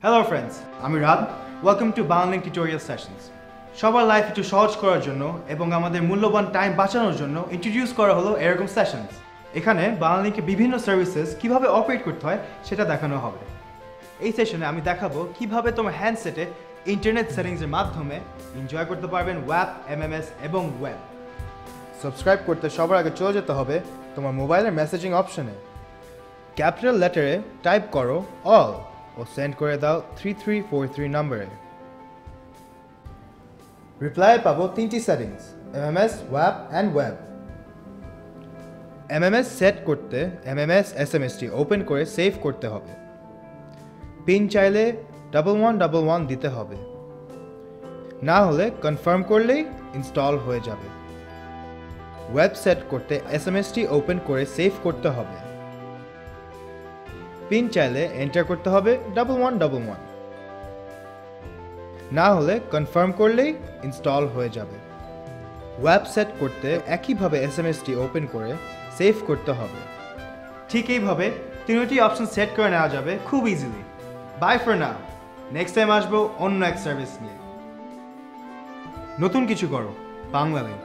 Hello friends, আমি রাদ। Welcome to Banglalink tutorial sessions. সবার লাইফ একটু সহজ করার জন্য এবং আমাদের মূল্যবান টাইম বাঁচানোর জন্য ইন্ট্রোডিউস করা হলো এরকম সেশনস। এখানে বাংলালিংকে বিভিন্ন সার্ভিসেস কিভাবে অপারেট করতে হয় সেটা দেখানো হবে। এই সেশনে আমি দেখাবো কিভাবে তোমার হ্যান্ডসেটে ইন্টারনেট সেটিংসের মাধ্যমে এনজয় করতে পারবেন ওয়েব, এমএমএস এবং ওয়েব। সাবস্ক্রাইব করতে সবার আগে চলে যেতে হবে তোমার মোবাইলের মেসেজিং অপশনে। ক্যাপিটাল লেটারে টাইপ করো অল ও সেন্ড করে দাও 3343 নম্বরে। রিপ্লাই পাবো তিনটি settings, MMS, web and web. MMS set করতে এমএমএস এসএমএসটি ওপেন করে সেভ করতে হবে। পিন চাইলে 1111 দিতে হবে, না হলে কনফার্ম করলেই ইনস্টল হয়ে যাবে। ওয়েব সেট করতে এসএমএসটি ওপেন করে সেভ করতে হবে। পিন চাইলে এন্টার করতে হবে 1111, না হলে কনফার্ম করলেই ইনস্টল হয়ে যাবে। ওয়েব সেট করতে একইভাবে এসএমএসটি ওপেন করে সেভ করতে হবে। ঠিক এইভাবে তিনটি অপশন সেট করে নেওয়া যাবে খুব easily. Bye for now, next time আসবো অন্য এক সার্ভিস নিয়ে। নতুন কিছু করো, বাংলালিংক।